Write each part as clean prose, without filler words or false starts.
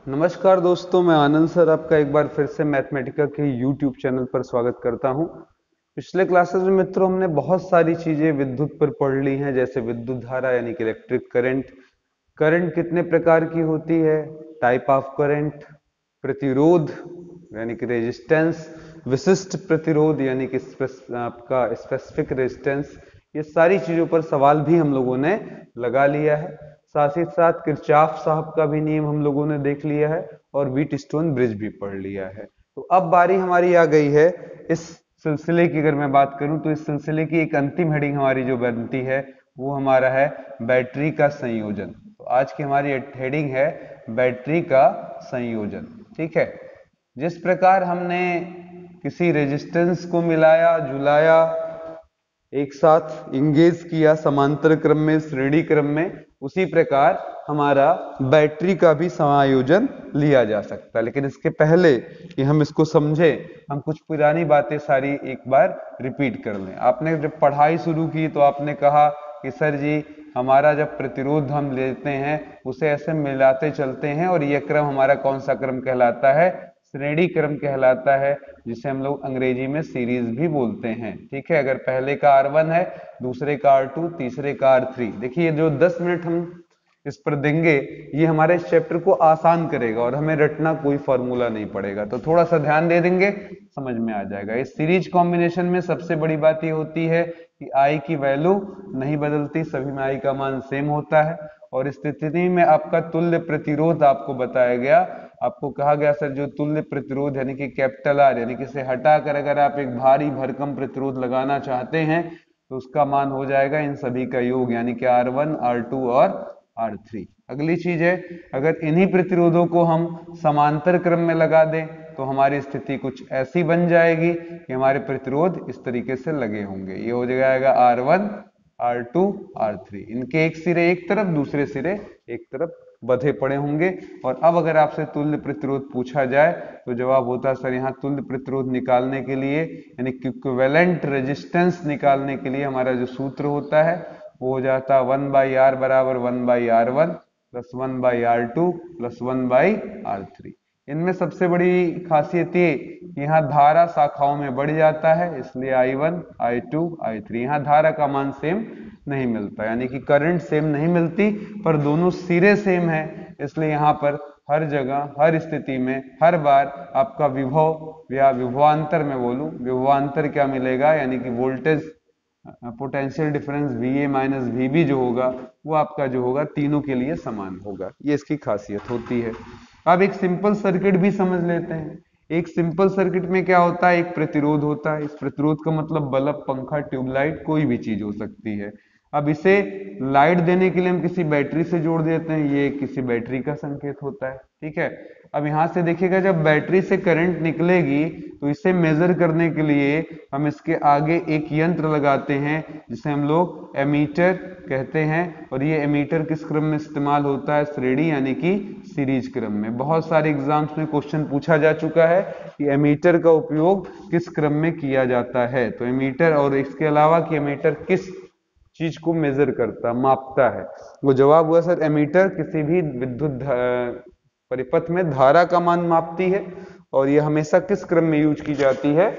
नमस्कार दोस्तों, मैं आनंद सर आपका एक बार फिर से मैथमेटिका के यूट्यूब चैनल पर स्वागत करता हूं। पिछले क्लासेस में मित्रों हमने बहुत सारी चीजें विद्युत पर पढ़ ली हैं, जैसे विद्युत धारा यानी कि इलेक्ट्रिक करंट, करंट कितने प्रकार की होती है, टाइप ऑफ करंट, प्रतिरोध यानी कि रेजिस्टेंस, विशिष्ट प्रतिरोध यानी कि आपका स्पेसिफिक रेजिस्टेंस, ये सारी चीजों पर सवाल भी हम लोगों ने लगा लिया है। साथ ही साथ किरचॉफ साहब का भी नियम हम लोगों ने देख लिया है और व्हीट स्टोन ब्रिज भी पढ़ लिया है। तो अब बारी हमारी आ गई है इस सिलसिले की। अगर मैं बात करूं तो इस सिलसिले की एक अंतिम हेडिंग हमारी जो बनती है वो हमारा है बैटरी का संयोजन। तो आज की हमारी हेडिंग है बैटरी का संयोजन। ठीक है, जिस प्रकार हमने किसी रेजिस्टेंस को मिलाया जुलाया, एक साथ इंगेज किया समांतर क्रम में श्रेणी क्रम में, उसी प्रकार हमारा बैटरी का भी समायोजन लिया जा सकता है। लेकिन इसके पहले कि हम इसको समझें, हम कुछ पुरानी बातें सारी एक बार रिपीट कर लें। आपने जब पढ़ाई शुरू की तो आपने कहा कि सर जी हमारा जब प्रतिरोध हम लेते हैं उसे ऐसे मिलाते चलते हैं और यह क्रम हमारा कौन सा क्रम कहलाता है? श्रेणी क्रम कहलाता है, जिसे हम लोग अंग्रेजी में सीरीज भी बोलते हैं। ठीक है, अगर पहले का R1 है, दूसरे का R2, तीसरे का R3। देखिए जो 10 मिनट हम इस पर देंगे ये हमारे इस चैप्टर को आसान करेगा और हमें रटना कोई फॉर्मूला नहीं पड़ेगा। तो थोड़ा सा ध्यान दे देंगे, समझ में आ जाएगा। इस सीरीज कॉम्बिनेशन में सबसे बड़ी बात ये होती है कि I की वैल्यू नहीं बदलती, सभी में I का मान सेम होता है। और इस स्थिति में आपका तुल्य प्रतिरोध आपको बताया गया, आपको कहा गया सर जो तुल्य प्रतिरोध यानी कि कैपिटल R यानी कि इसे हटाकर अगर आप एक भारी भरकम प्रतिरोध लगाना चाहते हैं तो उसका मान हो जाएगा इन सभी का योग यानी कि R1, R2 और R3। अगली चीज है, अगर इन्हीं प्रतिरोधों को हम समांतर क्रम में लगा दें तो हमारी स्थिति कुछ ऐसी बन जाएगी कि हमारे प्रतिरोध इस तरीके से लगे होंगे। ये हो जाएगा R1, R2, R3। इनके एक सिरे एक तरफ, दूसरे सिरे एक तरफ बंधे पड़े होंगे। और अब अगर आपसे तुल्य प्रतिरोध पूछा जाए तो जवाब होता है सर यहाँ तुल्य प्रतिरोध निकालने के लिए यानी इक्विवेलेंट रेजिस्टेंस निकालने के लिए हमारा जो सूत्र होता है वो हो जाता है 1/R बराबर 1/R1 plus 1/R2 plus 1/R3। इनमें सबसे बड़ी खासियत ये, यहाँ धारा शाखाओं में बढ़ जाता है, इसलिए I1, I2, I3। यहाँ धारा का मान सेम नहीं मिलता, यानी कि करंट सेम नहीं मिलती, पर दोनों सिरे सेम है। इसलिए यहाँ पर हर जगह हर स्थिति में हर बार आपका विभव या विभवांतर, मैं बोलूं विभवांतर क्या मिलेगा, यानी कि voltage potential difference VA minus VB जो होगा वो आपका जो होगा तीनों के लिए समान होगा। ये इसकी खासियत होती है। अब एक सिंपल सर्किट भी समझ लेते हैं। एक सिंपल सर्किट में क्या होता है, एक प्रतिरोध होता है। इस प्रतिरोध का मतलब बल्ब, पंखा, ट्यूबलाइट, कोई भी चीज हो सकती है। अब इसे लाइट देने के लिए हम किसी बैटरी से जोड़ देते हैं, ये किसी बैटरी का संकेत होता है। ठीक है, अब यहां से देखिएगा जब बैटरी से करंट निकलेगी तो इसे मेजर करने के लिए हम इसके आगे एक यंत्र लगाते हैं जिसे हम लोग एमीटर कहते हैं। और ये एमीटर किस क्रम में इस्तेमाल होता है? श्रेणी यानी कि सीरीज क्रम में। बहुत सारे एग्जाम्स में क्वेश्चन पूछा जा चुका है कि एमीटर का उपयोग किस क्रम में किया जाता है। तो एमीटर, और इसके अलावा कि एमीटर किस चीज को मेजर करता, मापता है, वो जवाब हुआ सर एमीटर किसी भी विद्युत परिपथ में धारा का मान मापती है। और ये हमेशा किस क्रम में यूज की जाती है?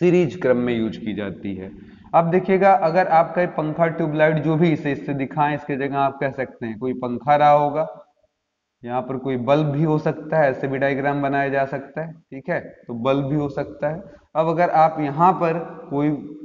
सीरीज क्रम में यूज की जाती है। अब देखिएगा अगर आपका पंखा, ट्यूबलाइट जो भी इसे इससे दिखाएं, इसके जगह आप कह सकते हैं कोई पंखा रहा होगा, यहाँ पर कोई बल्ब भी हो सकता है, ऐसे भी डायग्राम बनाया जा सकता है। ठीक है, तो बल्ब भी हो सकता है। अब अगर आप यहाँ पर कोई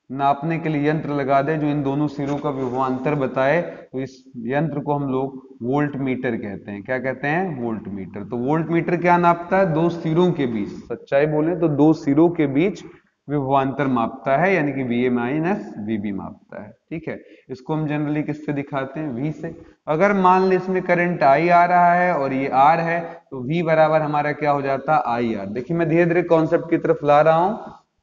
नापने के लिए यंत्र लगा दे जो इन दोनों सिरों का विभवांतर बताए, तो इस यंत्र को हम लोग वोल्ट मीटर कहते हैं। क्या कहते हैं? Volt meter. तो वोल्ट मीटर क्या नापता है? दो सिरों के बीच, सच्चाई बोले तो दो सिरों के बीच विभवांतर मापता है, यानी कि VA माइनस VB मापता है। ठीक है, इसको हम जनरली किससे दिखाते हैं? V से। अगर मान ले इसमें करंट I आ रहा है और ये R है तो V बराबर हमारा क्या हो जाता है? IR। देखिए मैं धीरे धीरे कॉन्सेप्ट की तरफ ला रहा हूं,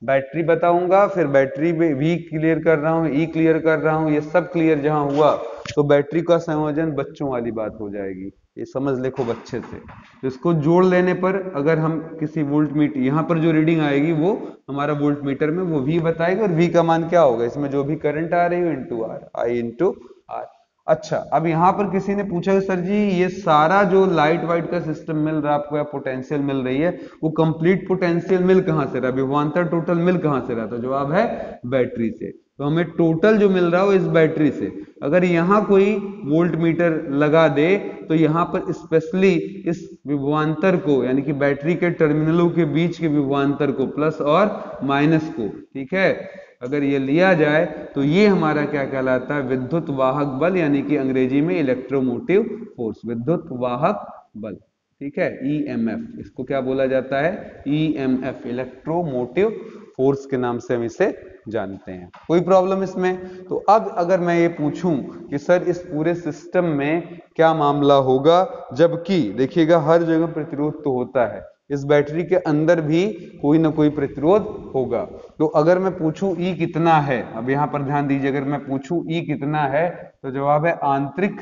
बैटरी बताऊंगा, फिर बैटरी में V क्लियर कर रहा हूँ, E क्लियर कर रहा हूँ, ये सब क्लियर जहां हुआ तो बैटरी का संयोजन बच्चों वाली बात हो जाएगी। ये समझ देखो अच्छे से। इसको जोड़ लेने पर अगर हम किसी वोल्ट मीटर, यहाँ पर जो रीडिंग आएगी वो हमारा वोल्ट मीटर में वो V बताएगा, और V का मान क्या होगा? इसमें जो भी करंट आ रही है into R, I into R। अच्छा, अब यहाँ पर किसी ने पूछा कि सर जी ये सारा जो लाइट वाइट का सिस्टम मिल रहा है आपको या पोटेंशियल मिल रही है, वो कंप्लीट पोटेंशियल मिल कहाँ से रहा है, विभवांतर टोटल मिल कहाँ से रहा? तो जवाब है बैटरी से। तो हमें टोटल जो मिल रहा है वो इस बैटरी से। अगर यहाँ कोई वोल्ट मीटर लगा दे तो यहाँ पर स्पेशली इस विभवांतर को, यानी कि बैटरी के टर्मिनलों के बीच के विभवांतर को, प्लस और माइनस को, ठीक है, अगर ये लिया जाए तो ये हमारा क्या कहलाता है, विद्युत वाहक बल, यानी कि अंग्रेजी में इलेक्ट्रोमोटिव फोर्स, विद्युत वाहक बल, ठीक है, ईएमएफ, इसको क्या बोला जाता है, ईएमएफ, इलेक्ट्रोमोटिव फोर्स के नाम से हम इसे जानते हैं। कोई प्रॉब्लम इसमें? तो अब अगर मैं ये पूछूं कि सर इस पूरे सिस्टम में क्या मामला होगा, जबकि देखिएगा हर जगह प्रतिरोध तो होता है, इस बैटरी के अंदर भी कोई ना कोई प्रतिरोध होगा। तो अगर मैं पूछूं ई कितना है, अब यहां पर ध्यान दीजिए, अगर मैं पूछूं ई कितना है तो जवाब है आंतरिक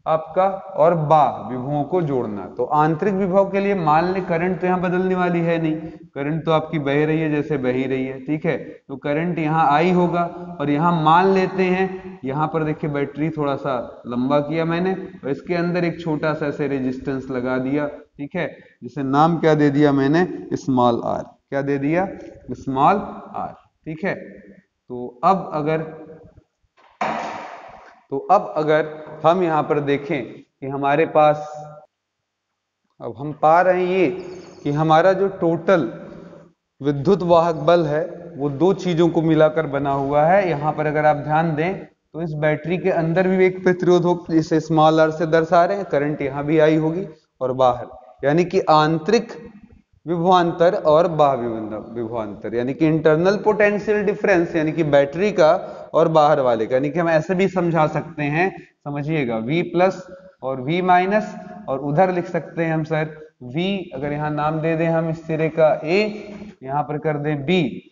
आपका और बाह्य विभवों को जोड़ना। तो आंतरिक विभव के लिए मान लें करंट तो यहाँ बदलने वाली है नहीं, करंट तो आपकी बह रही है जैसे बह ही रही है, ठीक है, तो करंट यहाँ आई होगा। और यहाँ मान लेते हैं, यहाँ पर देखिए बैटरी थोड़ा सा लंबा किया मैंने और इसके अंदर एक छोटा सा ऐसे रेजिस्टेंस लगा दिया, ठीक है, जिसे नाम क्या दे दिया मैंने, स्मॉल आर। क्या दे दिया? स्मॉल आर, ठीक है। तो अब अगर हम यहाँ पर देखें कि हमारे पास, अब हम पा रहे हैं ये कि हमारा जो टोटल विद्युत वाहक बल है वो दो चीजों को मिलाकर बना हुआ है। यहाँ पर अगर आप ध्यान दें तो इस बैटरी के अंदर भी एक प्रतिरोध हो, जिसे स्मॉल आर से दर्शा रहे हैं, करंट यहाँ भी आई होगी और बाहर, यानी कि आंतरिक विभवांतर और बाह्य विभवांतर, यानी कि इंटरनल पोटेंशियल डिफरेंस, यानी कि बैटरी का और बाहर वाले का, यानी कि हम ऐसे भी समझा सकते हैं, समझिएगा, V प्लस और V माइनस, और उधर लिख सकते हैं हम सर V, अगर यहाँ नाम दे दें हम इस सिरे का A, यहाँ पर कर दें B,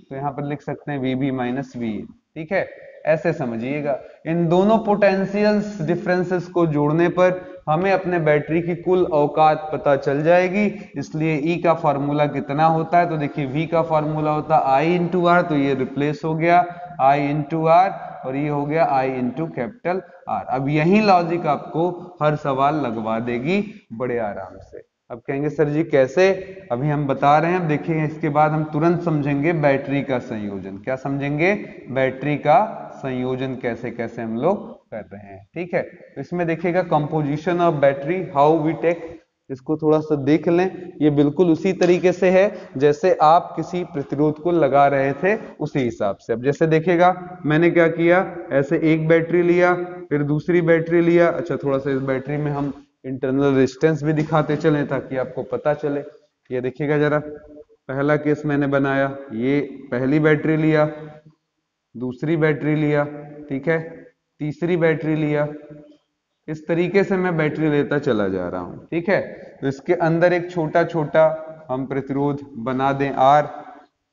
तो यहाँ पर लिख सकते हैं VB माइनस VA, ठीक है, ऐसे समझिएगा। इन दोनों पोटेंशियल्स डिफरेंसेस को जोड़ने पर हमें अपने बैटरी की कुल औकात पता चल जाएगी। इसलिए E का फॉर्मूला कितना होता है, तो देखिए V का फॉर्मूला होता है I इंटू आर, तो ये रिप्लेस हो गया I इंटू आर, और ये हो गया I इंटू कैपिटल R। अब यही लॉजिक आपको हर सवाल लगवा देगी बड़े आराम से। अब कहेंगे सर जी कैसे, अभी हम बता रहे हैं, अब देखिए इसके बाद हम तुरंत समझेंगे बैटरी का संयोजन। क्या समझेंगे? बैटरी का संयोजन कैसे कैसे हम लोग कर रहे हैं, ठीक है। तो इसमें देखिएगा composition of battery, how we take, इसको थोड़ा सा देख लें। ये बिल्कुल उसी तरीके से है जैसे आप किसी प्रतिरोध को लगा रहे थे, उसी हिसाब से। अब जैसे देखिएगा मैंने क्या किया, ऐसे एक बैटरी लिया, फिर दूसरी बैटरी लिया। अच्छा, थोड़ा सा इस बैटरी में हम इंटरनल रेजिस्टेंस भी दिखाते चले ताकि आपको पता चले। ये देखिएगा जरा, पहला केस मैंने बनाया, ये पहली बैटरी लिया, दूसरी बैटरी लिया, ठीक है, तीसरी बैटरी लिया, इस तरीके से मैं बैटरी लेता चला जा रहा हूं, ठीक है। तो इसके अंदर एक छोटा छोटा हम प्रतिरोध बना दें R,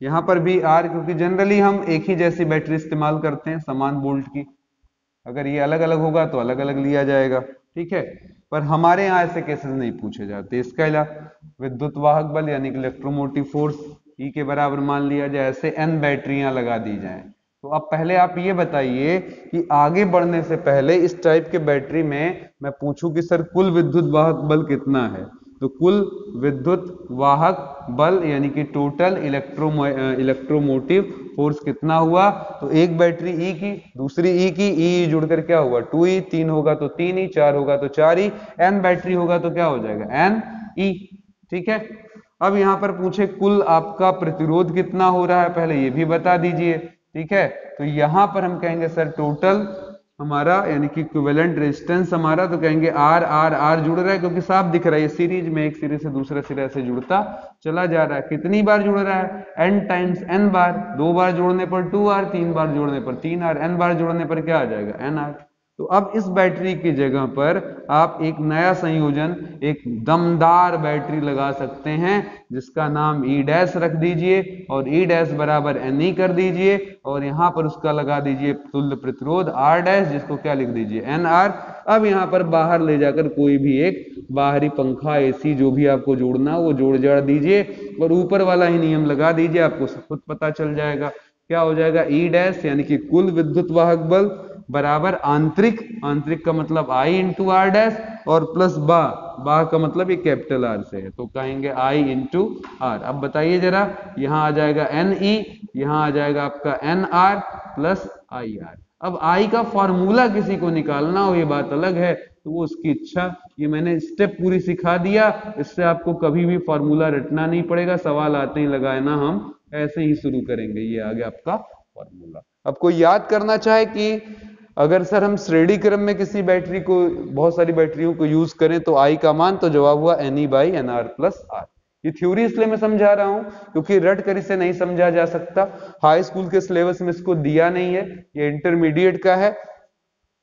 यहां पर भी R, क्योंकि जनरली हम एक ही जैसी बैटरी इस्तेमाल करते हैं समान वोल्ट की। अगर ये अलग अलग होगा तो अलग अलग लिया जाएगा, ठीक है, पर हमारे यहाँ ऐसे केसेस नहीं पूछे जाते। इसके अलावा विद्युत वाहक बल यानी कि इलेक्ट्रोमोटिव फोर्स E के बराबर मान लिया जाए, ऐसे N बैटरियां लगा दी जाएं। तो अब पहले आप ये बताइए कि आगे बढ़ने से पहले इस टाइप के बैटरी में मैं पूछूं कि सर कुल विद्युत वाहक बल कितना है, तो कुल विद्युत वाहक बल यानी कि टोटल इलेक्ट्रोमोटिव फोर्स कितना हुआ, तो एक बैटरी E की, दूसरी E की, E जुड़कर क्या हुआ 2E, 3 होगा तो 3E, 4 होगा तो 4E, N बैटरी होगा तो क्या हो जाएगा NE, ठीक है। अब यहाँ पर पूछे कुल आपका प्रतिरोध कितना हो रहा है, पहले ये भी बता दीजिए, ठीक है। तो यहां पर हम कहेंगे सर टोटल हमारा यानी कि इक्विवेलेंट रेजिस्टेंस हमारा, तो कहेंगे R R R जुड़ रहा है क्योंकि साफ दिख रहा है, ये सीरीज में एक सिरे से दूसरा सिरा से जुड़ता चला जा रहा है। कितनी बार जुड़ रहा है? N टाइम्स N बार, 2 बार जोड़ने पर 2R, 3 बार जोड़ने पर 3R, N बार जोड़ने पर क्या आ जाएगा NR। तो अब इस बैटरी की जगह पर आप एक नया संयोजन, एक दमदार बैटरी लगा सकते हैं जिसका नाम E डैश रख दीजिए और E डैश बराबर NE कर दीजिए और यहाँ पर उसका लगा दीजिए तुल्य प्रतिरोध R डैश, जिसको क्या लिख दीजिए NR। अब यहाँ पर बाहर ले जाकर कोई भी एक बाहरी पंखा AC जो भी आपको जोड़ना वो जोड़ जाड़ दीजिए और ऊपर वाला ही नियम लगा दीजिए, आपको सब कुछ पता चल जाएगा। क्या हो जाएगा? E डैश यानी कि कुल विद्युत वाहक बल बराबर आंतरिक, आंतरिक का मतलब आई इंटू आर डैश, और प्लस बा का मतलब ये कैपिटल आर से है, तो कहेंगे आई इंटू आर। अब बताइए जरा, यहाँ आ जाएगा एन ई, यहाँ आ जाएगा आपका N R plus I R. अब आई का फॉर्मूला किसी को निकालना हो ये बात अलग है, तो वो उसकी इच्छा। ये मैंने स्टेप पूरी सिखा दिया, इससे आपको कभी भी फॉर्मूला रटना नहीं पड़ेगा, सवाल आते ही लगाना, हम ऐसे ही शुरू करेंगे। ये आ गया आपका फॉर्मूला। अब कोई याद करना चाहे कि अगर सर हम श्रेणी क्रम में किसी बैटरी को, बहुत सारी बैटरियों को यूज करें तो आई का मान, तो जवाब हुआ N E by N R plus R. ये थ्योरी इसलिए मैं समझा रहा हूं क्योंकि रट कर इसे नहीं समझा जा सकता, हाई स्कूल के सिलेबस में इसको दिया नहीं है, ये इंटरमीडिएट का है,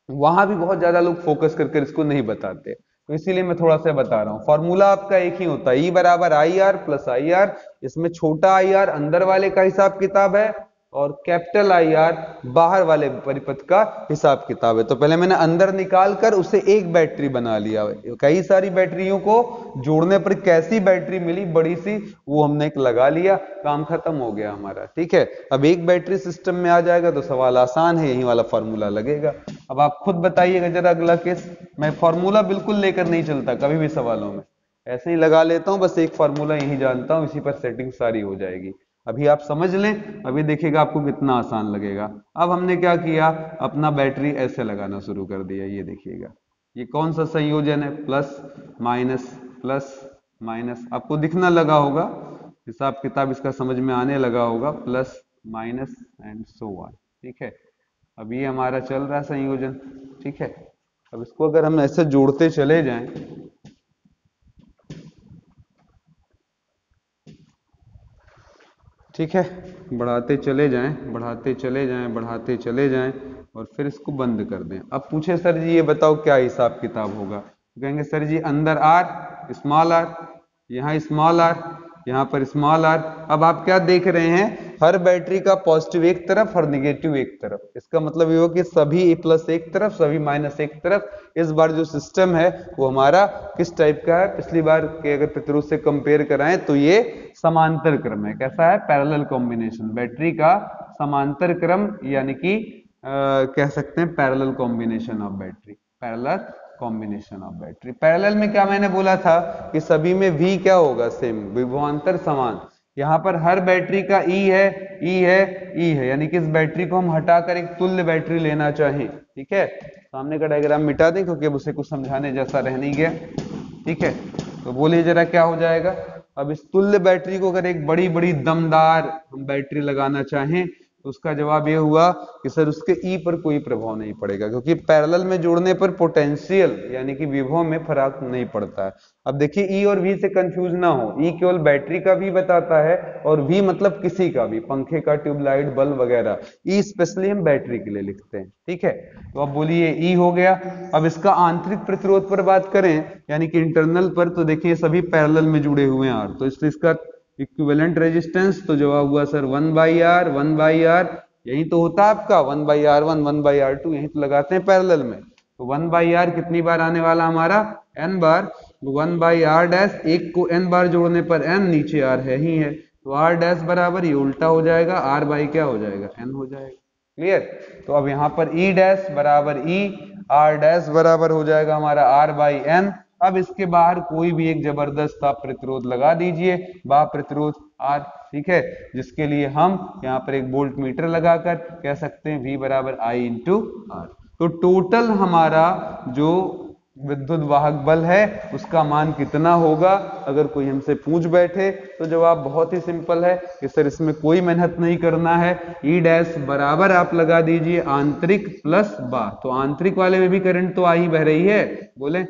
वहां भी बहुत ज्यादा लोग फोकस करके इसको नहीं बताते, तो इसीलिए मैं थोड़ा सा बता रहा हूं। फॉर्मूला आपका एक ही होता है, ई बराबर I R plus I are. इसमें छोटा आई आर अंदर वाले का हिसाब किताब है, और कैपिटल आई आर बाहर वाले परिपथ का हिसाब किताब है। तो पहले मैंने अंदर निकाल कर उसे एक बैटरी बना लिया, कई सारी बैटरियों को जोड़ने पर कैसी बैटरी मिली बड़ी सी, वो हमने एक लगा लिया, काम खत्म हो गया हमारा। ठीक है, अब एक बैटरी सिस्टम में आ जाएगा तो सवाल आसान है, यही वाला फॉर्मूला लगेगा। अब आप खुद बताइएगा जरा अगला केस। मैं फॉर्मूला बिल्कुल लेकर नहीं चलता कभी भी सवालों में, ऐसे ही लगा लेता हूं, बस एक फॉर्मूला यही जानता हूं, इसी पर सेटिंग सारी हो जाएगी। अभी आप समझ लें, अभी देखिएगा आपको कितना आसान लगेगा। अब हमने क्या किया, अपना बैटरी ऐसे लगाना शुरू कर दिया। ये देखिएगा, ये कौन सा संयोजन है, प्लस माइनस, आपको दिखना लगा होगा, हिसाब किताब इसका समझ में आने लगा होगा, plus minus and so on. ठीक है, अब ये हमारा चल रहा है संयोजन। ठीक है, अब इसको अगर हम ऐसे जोड़ते चले जाएं, ठीक है, बढ़ाते चले जाएं, बढ़ाते चले जाएं, बढ़ाते चले जाएं, और फिर इसको बंद कर दें। अब पूछे सर जी ये बताओ क्या हिसाब किताब होगा, तो कहेंगे सर जी अंदर आर, स्मॉल आर, यहाँ स्मॉल आर, यहाँ पर स्मॉल आर। अब आप क्या देख रहे हैं, हर बैटरी का पॉजिटिव एक तरफ और निगेटिव एक तरफ, इसका मतलब ये हो कि सभी प्लस एक तरफ, सभी माइनस एक तरफ। इस बार जो सिस्टम है वो हमारा किस टाइप का है, पिछली बार के अगर प्रतिरोध से कंपेयर कराएं तो ये समांतर क्रम है। कैसा है, पैरेलल कॉम्बिनेशन, बैटरी का समांतर क्रम, यानी कि कह सकते हैं parallel combination of battery, parallel combination of battery. Parallel में क्या मैंने बोला था कि सभी में V क्या होगा, सेम, विभवांतर समान। यहाँ पर हर बैटरी का E है, यानी कि इस बैटरी को हम हटाकर एक तुल्य बैटरी लेना चाहें। ठीक है, सामने का डायग्राम मिटा दें क्योंकि अब उसे कुछ समझाने जैसा रह नहीं गया। ठीक है, तो बोलिए जरा क्या हो जाएगा। अब इस तुल्य बैटरी को अगर एक बड़ी बड़ी दमदार हम बैटरी लगाना चाहें तो उसका जवाब ये हुआ कि सर उसके ई पर कोई प्रभाव नहीं पड़ेगा, क्योंकि पैरेलल में जोड़ने पर पोटेंशियल यानी कि विभव में फर्क नहीं पड़ता है। अब देखिए ई और वी से कंफ्यूज ना हो, ई केवल बैटरी का भी बताता है और वी मतलब किसी का भी, पंखे का, ट्यूबलाइट, बल्ब वगैरह। ई स्पेशली हम बैटरी के लिए लिखते हैं। ठीक है, तो अब बोलिए ई हो गया। अब इसका आंतरिक प्रतिरोध पर बात करें यानी कि इंटरनल पर, तो देखिए सभी पैरेलल में जुड़े हुए हैं आर, तो इसका इक्विवेलेंट रेजिस्टेंस, तो जवाब हुआ सर 1/R, 1/R, यही तो होता है आपका 1/R1, 1/R2, यही तो लगाते हैं पैरेलल में। तो 1/R कितनी बार आने वाला हमारा, n बार, 1/R डैश, एक को n बार जोड़ने पर n, नीचे R है ही है, तो R डैश बराबर ये उल्टा हो जाएगा, R बाई क्या हो जाएगा, n हो जाएगा। क्लियर, तो अब यहाँ पर E डैश बराबर E, R डैश बराबर हो जाएगा हमारा R बाई n। अब इसके बाहर कोई भी एक जबरदस्त आप प्रतिरोध लगा दीजिए, बाह प्रतिरोध R, ठीक है, जिसके लिए हम यहाँ पर एक वोल्ट मीटर लगाकर कह सकते हैं V बराबर I इंटू R। तो टोटल हमारा जो विद्युत वाहक बल है उसका मान कितना होगा, अगर कोई हमसे पूछ बैठे तो जवाब बहुत ही सिंपल है कि सर इसमें कोई मेहनत नहीं करना है, ई डैश बराबर आप लगा दीजिए आंतरिक प्लस बाह। तो आंतरिक वाले में भी करंट तो आई बह रही है, बोले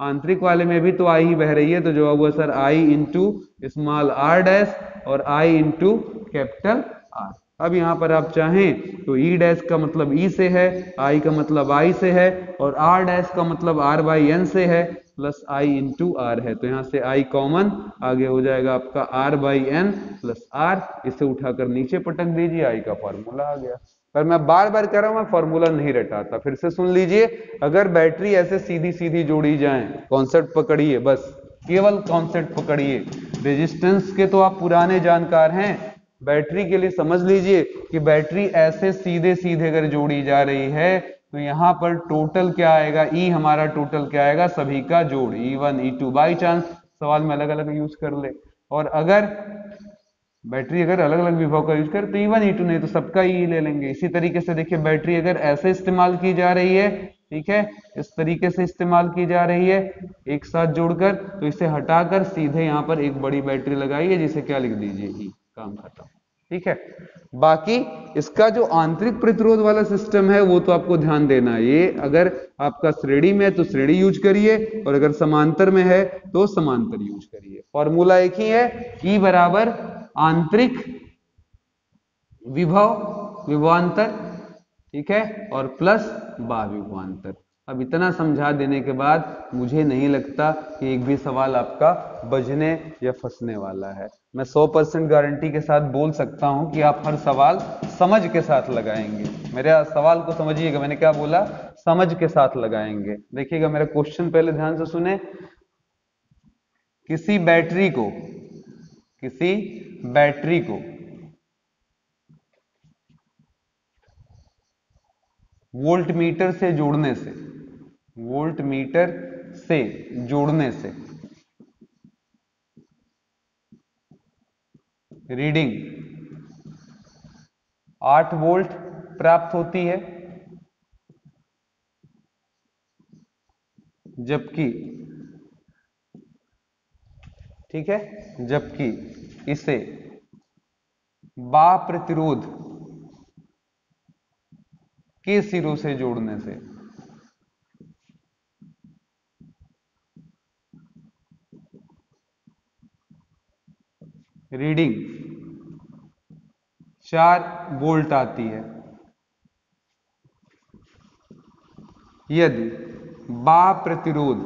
आंतरिक वाले में भी तो आई ही बह रही है, तो जवाब हुआ sir I into small are dash और आई इंटू कैपिटल आर। अब यहाँ पर आप चाहें तो ई डैश का मतलब ई से है, आई का मतलब आई से है, और आर डैश का मतलब आर बाई एन से है, प्लस आई इंटू आर है, तो यहाँ से आई कॉमन, आगे हो जाएगा आपका R by N plus R, इसे उठाकर नीचे पटक दीजिए, आई का फॉर्मूला आ गया। पर मैं बार बार कह रहा हूं, मैं फॉर्मूला नहीं रटाता, फिर से सुन लीजिए। अगर बैटरी ऐसे सीधी सीधी जोड़ी जाए, कॉन्सेप्ट पकड़िए, बस केवल कॉन्सेप्ट पकड़िए, रेजिस्टेंस के तो आप पुराने जानकार हैं, बैटरी के लिए समझ लीजिए कि बैटरी ऐसे सीधे सीधे अगर जोड़ी जा रही है तो यहाँ पर टोटल क्या आएगा, ई हमारा टोटल क्या आएगा, सभी का जोड़, E1 E2। बाई चांस सवाल में अलग अलग यूज कर ले, और अगर बैटरी अगर अलग अलग विभव का यूज कर तो E1 E2, नहीं तो सबका ई ले लेंगे। इसी तरीके से देखिए बैटरी अगर ऐसे इस्तेमाल की जा रही है, ठीक है, इस तरीके से इस्तेमाल की जा रही है एक साथ जोड़कर, तो इसे हटाकर सीधे यहाँ पर एक बड़ी बैटरी लगाइए, जिसे क्या लिख दीजिए, ई, काम खत्म। ठीक है, बाकी इसका जो आंतरिक प्रतिरोध वाला सिस्टम है वो तो आपको ध्यान देना है। ये अगर आपका श्रेणी में है तो श्रेणी यूज करिए, और अगर समांतर में है तो समांतर यूज करिए। फॉर्मूला एक ही है, ई बराबर आंतरिक विभव विभवांतर, ठीक है, और प्लस बाह्य विभवांतर। अब इतना समझा देने के बाद मुझे नहीं लगता कि एक भी सवाल आपका बजने या फंसने वाला है। मैं 100% गारंटी के साथ बोल सकता हूं कि आप हर सवाल समझ के साथ लगाएंगे। मेरे सवाल को समझिएगा, मैंने क्या बोला, समझ के साथ लगाएंगे। देखिएगा मेरा क्वेश्चन पहले ध्यान से सुने। किसी बैटरी को वोल्टमीटर से जोड़ने से रीडिंग 8 वोल्ट प्राप्त होती है, जबकि, ठीक है, जबकि इसे बाह्य प्रतिरोध के सिरों से जोड़ने से रीडिंग 4 वोल्ट आती है। यदि बाह्य प्रतिरोध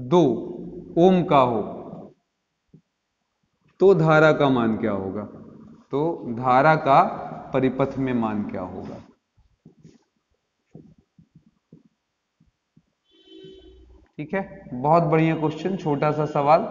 2 ओम का हो तो धारा का मान क्या होगा, तो धारा का परिपथ में मान क्या होगा। ठीक है, बहुत बढ़िया क्वेश्चन, छोटा सा सवाल,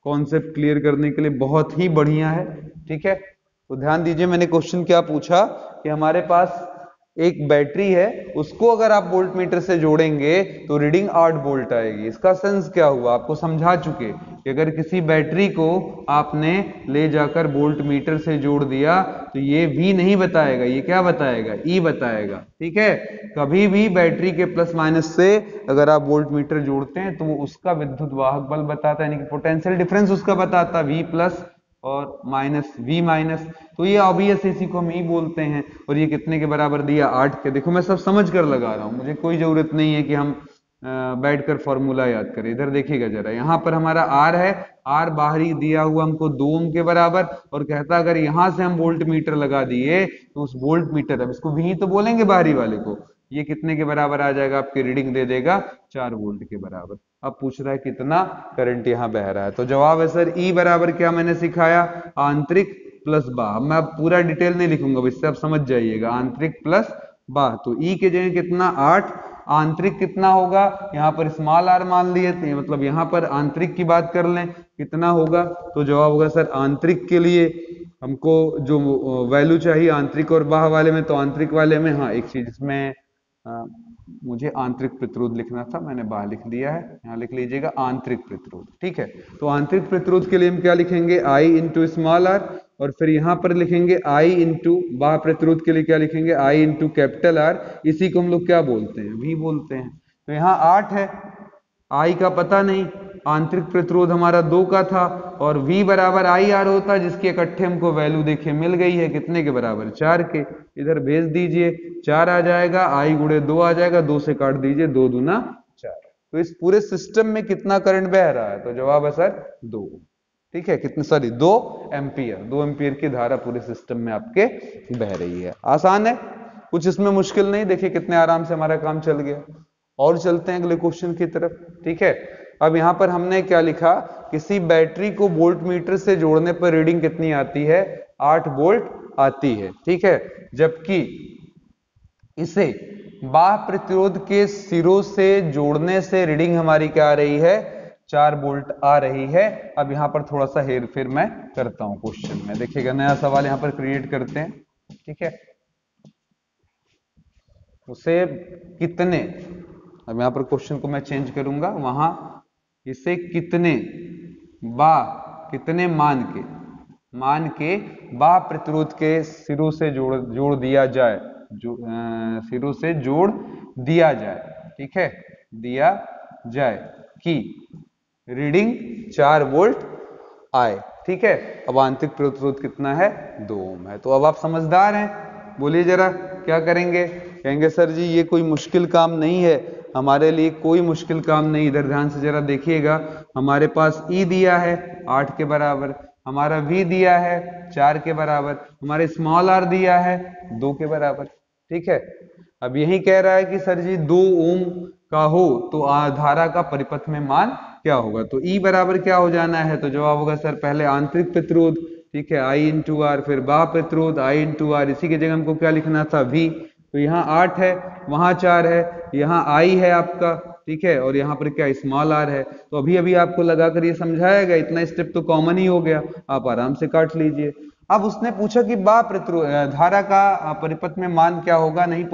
कॉन्सेप्ट क्लियर करने के लिए बहुत ही बढ़िया है। ठीक है, तो ध्यान दीजिए, मैंने क्वेश्चन क्या पूछा कि हमारे पास एक बैटरी है, उसको अगर आप वोल्ट मीटर से जोड़ेंगे तो रीडिंग 8 वोल्ट आएगी। इसका सेंस क्या हुआ, आपको समझा चुके कि अगर किसी बैटरी को आपने ले जाकर वोल्ट मीटर से जोड़ दिया तो ये V नहीं बताएगा, ये क्या बताएगा, E बताएगा। ठीक है, कभी भी बैटरी के प्लस माइनस से अगर आप वोल्ट मीटर जोड़ते हैं तो वो उसका विद्युत वाहक बल बताता है, यानी कि पोटेंशियल डिफरेंस उसका बताता है, V प्लस और माइनस V माइनस। तो ये ऑब्वियस, इसी को हम ई बोलते हैं। और ये कितने के बराबर दिया, 8 के। देखो मैं सब समझ कर लगा रहा हूं, मुझे कोई जरूरत नहीं है कि हम बैठकर फॉर्मूला याद करें। इधर देखिएगा जरा, यहाँ पर हमारा R है, R बाहरी दिया हुआ हमको 2 ओम के बराबर, और कहता अगर यहां से हम वोल्ट मीटर लगा दिए तो उस वोल्ट मीटर, अब इसको V तो बोलेंगे बाहरी वाले को, ये कितने के बराबर आ जाएगा, आपकी रीडिंग दे देगा 4 वोल्ट के बराबर। अब पूछ रहा है कितना करंट यहां बह रहा है, तो जवाब है सर E बराबर क्या मैंने सिखाया, आंतरिक प्लस बाह्य। मैं अब पूरा डिटेल नहीं लिखूंगा, इससे आप समझ जाइएगा, आंतरिक प्लस बाह्य। तो E के जगह कितना 8, आंतरिक कितना होगा, यहाँ पर स्मॉल r मान लिए थे, मतलब यहाँ पर आंतरिक की बात कर लें कितना होगा, तो जवाब होगा सर आंतरिक के लिए हमको जो वैल्यू चाहिए आंतरिक और बाह्य वाले में, तो आंतरिक वाले में, हाँ एक चीज इसमें मुझे आंतरिक प्रतिरोध लिखना था, मैंने बाहर लिख दिया है, यहाँ लिख लीजिएगा आंतरिक प्रतिरोध। ठीक है, तो आंतरिक प्रतिरोध के लिए हम क्या लिखेंगे, I इंटू स्मॉल r, और फिर यहाँ पर लिखेंगे I इंटू बाह्य प्रतिरोध के लिए क्या लिखेंगे, I इंटू कैपिटल R। इसी को हम लोग क्या बोलते हैं, V बोलते हैं। तो यहाँ 8 है, I का पता नहीं, आंतरिक प्रतिरोध हमारा 2 का था, और V बराबर IR होता, जिसके इकट्ठे हमको वैल्यू देखिए मिल गई है, कितने के बराबर, 4 के। इधर भेज दीजिए, 4 आ जाएगा, I गुणे 2 आ जाएगा, 2 से काट दीजिए, 2 दूना 4। तो इस पूरे सिस्टम में कितना करंट बह रहा है, तो जवाब है सर 2। ठीक है, कितने, सॉरी 2 एम्पियर, 2 एम्पियर की धारा पूरे सिस्टम में आपके बह रही है। आसान है, कुछ इसमें मुश्किल नहीं। देखिए कितने आराम से हमारा काम चल गया। और चलते हैं अगले क्वेश्चन की तरफ। ठीक है, अब यहां पर हमने क्या लिखा, किसी बैटरी को वोल्ट मीटर से जोड़ने पर रीडिंग कितनी आती है, 8 वोल्ट आती है। ठीक है, जबकि इसे बाह्य प्रतिरोध के सिरों से जोड़ने से रीडिंग हमारी क्या आ रही है, 4 वोल्ट आ रही है। अब यहाँ पर थोड़ा सा हेर फेर मैं करता हूँ क्वेश्चन में, देखिएगा नया सवाल यहाँ पर क्रिएट करते हैं। ठीक है, उसे कितने, अब यहाँ पर क्वेश्चन को मैं चेंज करूंगा, वहां इसे कितने कितने मान के प्रतिरोध के सिरों से जोड़ दिया जाए, सिरों से जोड़ दिया जाए। ठीक है, दिया जाए कि रीडिंग 4 वोल्ट आए। ठीक है, अब आंतरिक प्रतिरोध कितना है, 2 ओम है। तो अब आप समझदार हैं, बोलिए जरा क्या करेंगे। कहेंगे सर जी ये कोई मुश्किल काम नहीं है, हमारे लिए कोई मुश्किल काम नहीं। इधर ध्यान से जरा देखिएगा, हमारे पास E दिया है 8 के बराबर, हमारा V दिया है 4 के बराबर, हमारे स्मॉल r दिया है 2 के बराबर। ठीक है, अब यही कह रहा है कि सर जी 2 ओम का हो तो धारा का परिपथ में मान क्या होगा। तो E बराबर क्या हो जाना है, तो जवाब होगा सर पहले आंतरिक प्रतिरोध, ठीक है, I इंटू आर, फिर बाह्य प्रतिरोध I इंटू आर, इसी की जगह हमको क्या लिखना था, V। तो यहाँ 8 है, वहां 4 है, यहाँ I है आपका, ठीक है, और यहाँ पर क्या स्मॉल r है। तो अभी अभी आपको लगाकर ये समझाया गया, इतना स्टेप तो कॉमन ही हो गया, आप आराम से काट लीजिए। अब उसने पूछा कि बाह्य प्रतिरोध धारा का परिपथ में मान क्या होगा, नहीं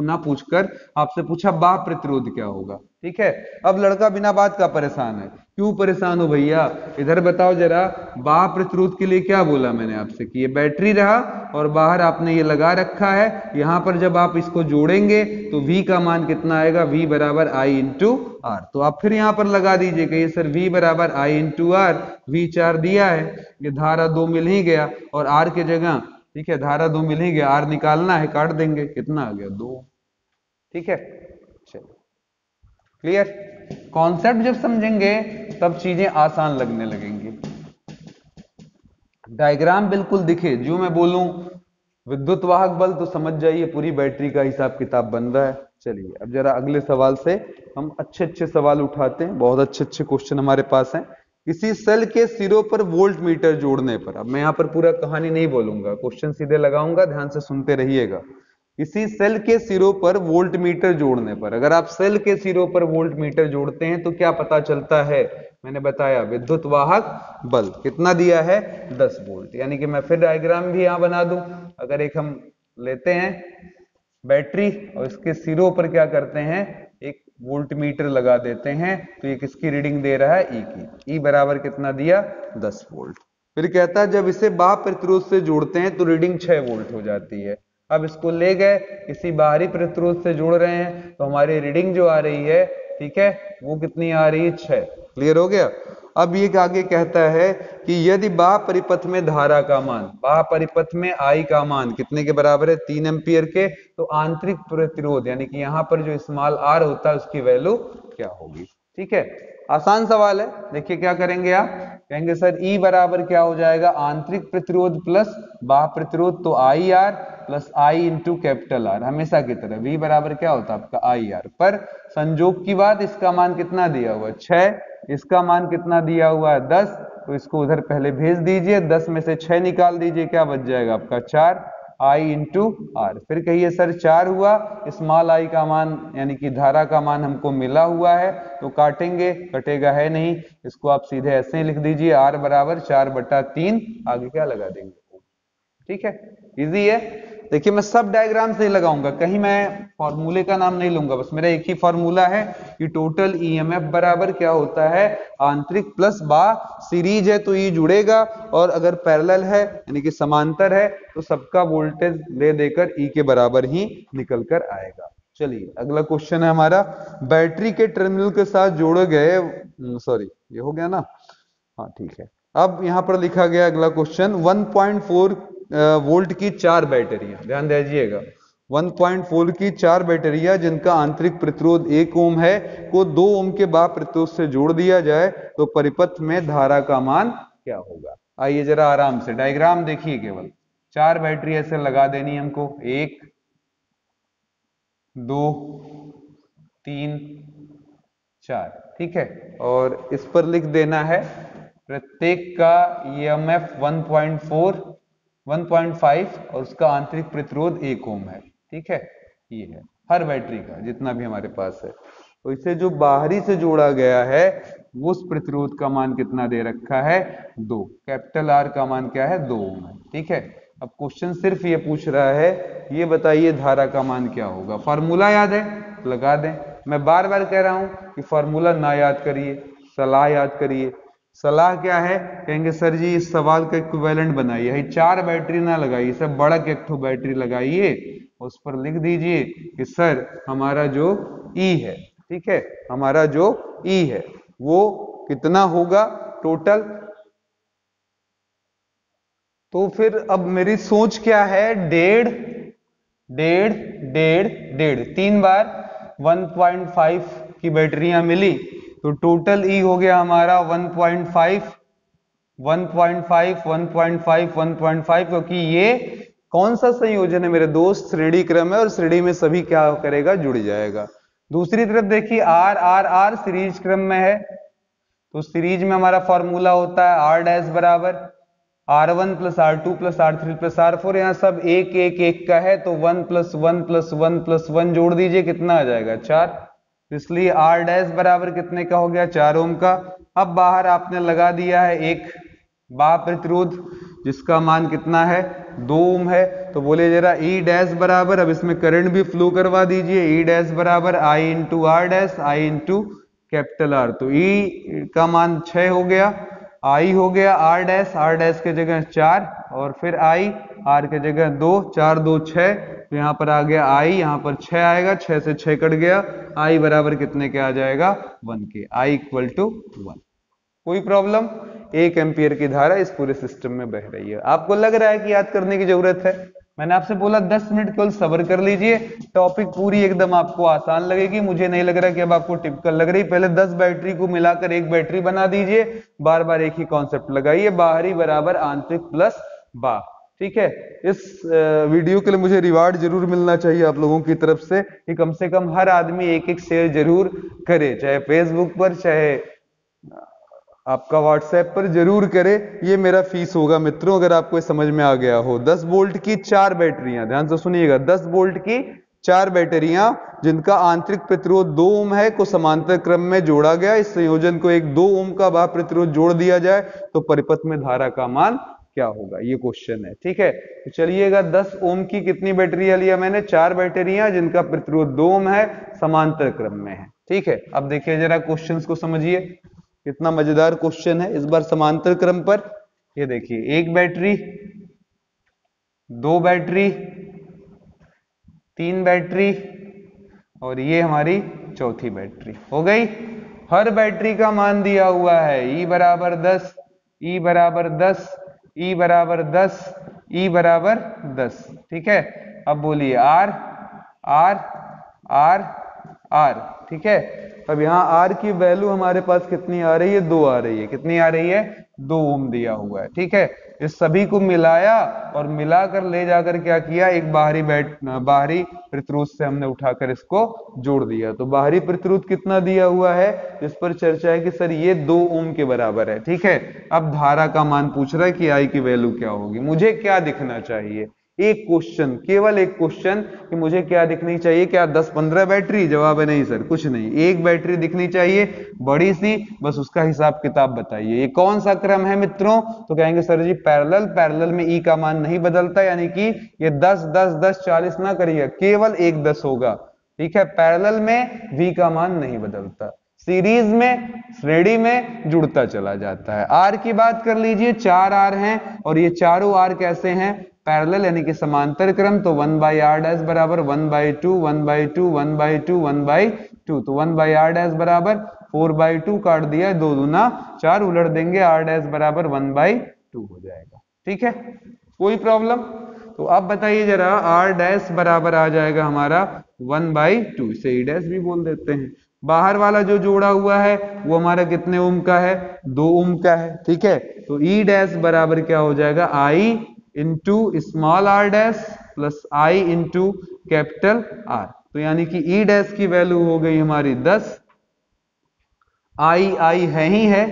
ना पूछकर आपसे पूछा बाह्य प्रतिरोध क्या होगा। ठीक है, अब लड़का बिना बात का परेशान है। क्यों परेशान हो भैया, इधर बताओ जरा, बाह्य प्रतिरोध के लिए क्या बोला मैंने आपसे कि ये बैटरी रहा और बाहर आपने ये लगा रखा है, यहां पर जब आप इसको जोड़ेंगे तो V का मान कितना आएगा, V बराबर I इंटू आर। तो आप फिर यहां पर लगा दीजिए कि सर V बराबर I इंटू आर, V 4 दिया है, ये धारा 2 मिल ही गया, और R के जगह, ठीक है, धारा 2 मिल ही गया, R निकालना है, काट देंगे, कितना आ गया 2। ठीक है, चलो क्लियर। कॉन्सेप्ट जब समझेंगे तब चीजें आसान लगने लगेंगी। डायग्राम बिल्कुल दिखे, जो मैं बोलूं विद्युत वाहक बल, तो समझ जाइए पूरी बैटरी का हिसाब किताब बन रहा है। चलिए अब जरा अगले सवाल से हम अच्छे अच्छे सवाल उठाते हैं, बहुत अच्छे अच्छे क्वेश्चन हमारे पास हैं। किसी सेल के सिरों पर वोल्ट मीटर जोड़ने पर, अब मैं यहाँ पर पूरा कहानी नहीं बोलूंगा, क्वेश्चन सीधे लगाऊंगा, ध्यान से सुनते रहिएगा। किसी सेल के सिरों पर वोल्ट मीटर जोड़ने पर, अगर आप सेल के सिरों पर वोल्ट मीटर जोड़ते हैं तो क्या पता चलता है, मैंने बताया विद्युत वाहक बल कितना दिया है, 10 वोल्ट। यानी कि मैं फिर डायग्राम भी यहां बना दूं, अगर एक हम लेते हैं बैटरी और इसके सिरों पर क्या करते हैं, एक वोल्ट मीटर लगा देते हैं, तो ये किसकी रीडिंग दे रहा है, ई की। ई बराबर कितना दिया, 10 वोल्ट। फिर कहता है जब इसे बाह्य प्रतिरोध से जोड़ते हैं तो रीडिंग 6 वोल्ट हो जाती है। अब इसको ले गए किसी बाहरी प्रतिरोध से जोड़ रहे हैं तो हमारी रीडिंग जो आ रही है, ठीक है, वो कितनी आ रही है, 6। क्लियर हो गया। अब ये आगे कहता है कि यदि बाह्य परिपथ में धारा का मान, बाह्य परिपथ में I का मान कितने के बराबर है, 3 एम्पियर के, तो आंतरिक प्रतिरोध यानी कि यहाँ पर जो स्मॉल r होता है उसकी वैल्यू क्या होगी। ठीक है, आसान सवाल है। देखिए क्या करेंगे आप, कहेंगे सर E बराबर क्या हो जाएगा, आंतरिक प्रतिरोध प्लस बाह्य प्रतिरोध, तो IR plus I into capital R, हमेशा की तरह V बराबर क्या होता है आपका IR। पर संजोग की बात, इसका मान कितना दिया हुआ है, 6, इसका मान कितना दिया हुआ है, 10, तो इसको उधर पहले भेज दीजिए, 10 में से 6 निकाल दीजिए, क्या बच जाएगा आपका 4, I इंटू आर। फिर कहिए सर 4 हुआ, स्मॉल I का मान यानी कि धारा का मान हमको मिला हुआ है, तो काटेंगे, कटेगा है नहीं, इसको आप सीधे ऐसे ही लिख दीजिए, R बराबर 4/3, आगे क्या लगा देंगे। ठीक है, इजी है। देखिए मैं सब डायग्राम से लगाऊंगा, कहीं मैं फॉर्मूले का नाम नहीं लूंगा, बस मेरा एक ही फॉर्मूला है कि टोटल ईएमएफ बराबर क्या होता है, आंतरिक प्लस बाह्य, सीरीज है तो ये जुड़ेगा, और अगर पैरेलल है यानी कि समांतर है तो सबका वोल्टेज दे देकर ई के बराबर ही निकल कर आएगा। चलिए अगला क्वेश्चन है हमारा, बैटरी के टर्मिनल के साथ जोड़े गए, सॉरी ये हो गया ना, हाँ ठीक है। अब यहां पर लिखा गया अगला क्वेश्चन, 1.4 वोल्ट की 4 बैटरियां, ध्यान दीजिएगा, 1.4 की 4 बैटरियां जिनका आंतरिक प्रतिरोध 1 ओम है, को 2 ओम के बाह्य प्रतिरोध से जोड़ दिया जाए तो परिपथ में धारा का मान क्या होगा। आइए जरा आराम से डायग्राम देखिए, केवल 4 बैटरी ऐसे लगा देनी हमको, 1 2 3 4, ठीक है, और इस पर लिख देना है प्रत्येक का ईएमएफ 1.4 1.5 और उसका आंतरिक प्रतिरोध 1 ओम है। ठीक है, ये है हर बैटरी का जितना भी हमारे पास है। तो इसे जो बाहरी से जोड़ा गया है वो उस प्रतिरोध का मान कितना दे रखा है 2। कैपिटल आर का मान क्या है 2 ओम है। ठीक है, अब क्वेश्चन सिर्फ ये पूछ रहा है ये बताइए धारा का मान क्या होगा। फॉर्मूला याद है लगा दें। मैं बार बार कह रहा हूं कि फॉर्मूला ना याद करिए, सलाह याद करिए। सलाह क्या है, कहेंगे सर जी इस सवाल का इक्विवेलेंट बनाइए, 4 बैटरी ना लगाइए, सब बड़ा एक ठो बैटरी लगाइए, उस पर लिख दीजिए कि सर हमारा जो ई है, ठीक है, हमारा जो ई है वो कितना होगा टोटल। तो फिर अब मेरी सोच क्या है, 1.5 1.5 1.5 1.5 3 बार 1.5 की बैटरियां मिली, तो टोटल ई हो गया हमारा 1.5 1.5 1.5 1.5, क्योंकि ये कौन सा संयोजन है मेरे दोस्त, श्रेणी क्रम है, और श्रेणी में सभी क्या करेगा, जुड़ जाएगा। दूसरी तरफ देखिए आर आर आर सीरीज क्रम में है, तो सीरीज में हमारा फॉर्मूला होता है आर डैश बराबर R1 plus R2 plus R3 plus R4, यहाँ सब एक एक एक का है, तो 1 प्लस 1 प्लस 1 प्लस 1 जोड़ दीजिए, कितना आ जाएगा 4। इसलिए R डैश बराबर कितने का हो गया 4 ओम का। अब बाहर आपने लगा दिया है एक बाह प्रतिरोध जिसका मान कितना है 2 ओम है, तो बोले जरा E डैश बराबर, अब इसमें करंट भी फ्लो करवा दीजिए, E डैश बराबर I into R dash, I into capital R, तो E का मान 6 हो गया, आई हो गया आर डैश के जगह 4 और फिर आई, आर के जगह 2, 4 2 6, तो यहाँ पर आ गया आई, यहाँ पर 6 आएगा, 6 से 6 कट गया, आई बराबर कितने के आ जाएगा 1 के, आई इक्वल टू 1। कोई प्रॉब्लम, 1 एम्पियर की धारा इस पूरे सिस्टम में बह रही है। आपको लग रहा है कि याद करने की जरूरत है, मैंने आपसे बोला 10 मिनट केवल सब्र कर लीजिए, टॉपिक पूरी एकदम आपको आसान लगेगी। मुझे नहीं लग रहा कि अब आपको टिपिकल लग रही, पहले 10 बैटरी को मिलाकर एक बैटरी बना दीजिए, बार बार एक ही कॉन्सेप्ट लगाइए, बाहरी बराबर आंतरिक प्लस बाह। ठीक है, इस वीडियो के लिए मुझे रिवार्ड जरूर मिलना चाहिए आप लोगों की तरफ से कि कम से कम हर आदमी एक एक शेयर जरूर करे, चाहे फेसबुक पर चाहे आपका व्हाट्सएप पर जरूर करे, ये मेरा फीस होगा मित्रों अगर आपको समझ में आ गया हो। 10 वोल्ट की 4 बैटरियां, ध्यान से सुनिएगा, 10 वोल्ट की 4 बैटरियां जिनका आंतरिक प्रतिरोध 2 ओम है को समांतर क्रम में जोड़ा गया, इस संयोजन को एक 2 ओम का बाह प्रतिरोध जोड़ दिया जाए तो परिपथ में धारा का मान क्या होगा, ये क्वेश्चन है। ठीक है, तो चलिएगा 10 ओम की कितनी बैटरियां लिया मैंने, 4 बैटरियां जिनका प्रतिरोध 2 ओम है, समांतर क्रम में है। ठीक है, अब देखिए जरा क्वेश्चंस को समझिए, कितना मजेदार क्वेश्चन है, इस बार समांतर क्रम पर। ये देखिए 1 बैटरी, 2 बैटरी, 3 बैटरी और ये हमारी चौथी बैटरी हो गई। हर बैटरी का मान दिया हुआ है E बराबर 10, E बराबर 10, E बराबर 10, E बराबर 10। ठीक है, अब बोलिए R R R R। ठीक है, अब यहाँ R की वैल्यू हमारे पास कितनी आ रही है, 2 आ रही है, कितनी आ रही है 2 ओम दिया हुआ है। ठीक है, इस सभी को मिलाया और मिलाकर ले जाकर क्या किया, एक बाहरी प्रतिरोध से हमने उठाकर इसको जोड़ दिया, तो बाहरी प्रतिरोध कितना दिया हुआ है, इस पर चर्चा है कि सर ये 2 ओम के बराबर है। ठीक है, अब धारा का मान पूछ रहा है कि आई की वैल्यू क्या होगी, मुझे क्या दिखना चाहिए, एक क्वेश्चन, केवल एक क्वेश्चन कि मुझे क्या दिखनी चाहिए, क्या 10-15 बैटरी, जवाब है नहीं सर कुछ नहीं, एक बैटरी दिखनी चाहिए बड़ी सी, बस उसका हिसाब किताब बताइए। ये कौन सा क्रम है मित्रों, तो कहेंगे सर जी पैरेलल, पैरेलल में ई का मान नहीं बदलता, यानी कि ये 10 10 10 40 ना करिए, केवल एक 10 होगा। ठीक है, पैरेलल में वी का मान नहीं बदलता, सीरीज में श्रेणी में जुड़ता चला जाता है। आर की बात कर लीजिए, 4 आर हैं और ये चारों आर कैसे हैं, पैरेलल यानी कि समांतर क्रम, तो 1 बाई आर डैश बराबर 1/2 1/2 1/2 1/2, तो 1 बाई आर डैश बराबर 4/2, काट दिया 2 दूना 4, उलट देंगे आर डैश बराबर 1/2 हो जाएगा। ठीक है, कोई प्रॉब्लम, तो अब बताइए जरा आर डैश बराबर आ जाएगा हमारा 1/2, इसे ई डैश भी बोल देते हैं। बाहर वाला जो जोड़ा हुआ है वो हमारा कितने ओम का है, 2 ओम का है। ठीक है, तो ई डैश बराबर क्या हो जाएगा, i into small are dash plus i into capital R, तो यानी कि ई डैश की वैल्यू हो गई हमारी 10, आई है ही है,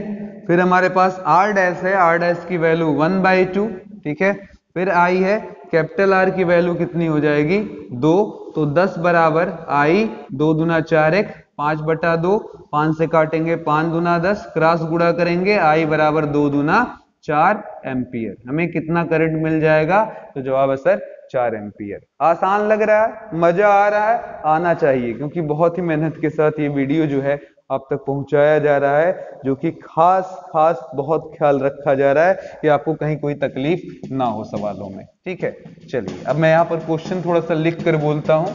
फिर हमारे पास आर डैश है, आर डैश की वैल्यू 1/2। ठीक है, फिर आई है, कैपिटल आर की वैल्यू कितनी हो जाएगी 2, तो 10 बराबर आई 2 दूना 4 5/2, 5 से काटेंगे 5 दूना 10, क्रॉस गुणा करेंगे आई बराबर 2 दूना 4 एम्पियर। हमें कितना करंट मिल जाएगा? तो जवाब है सर 4 एम्पियर। आसान लग रहा है, मजा आ रहा है, आना चाहिए, क्योंकि बहुत ही मेहनत के साथ ये वीडियो जो है आप तक पहुंचाया जा रहा है, जो कि खास बहुत ख्याल रखा जा रहा है कि आपको कहीं कोई तकलीफ ना हो सवालों में। ठीक है, चलिए अब मैं यहां पर क्वेश्चन थोड़ा सा लिख कर बोलता हूं।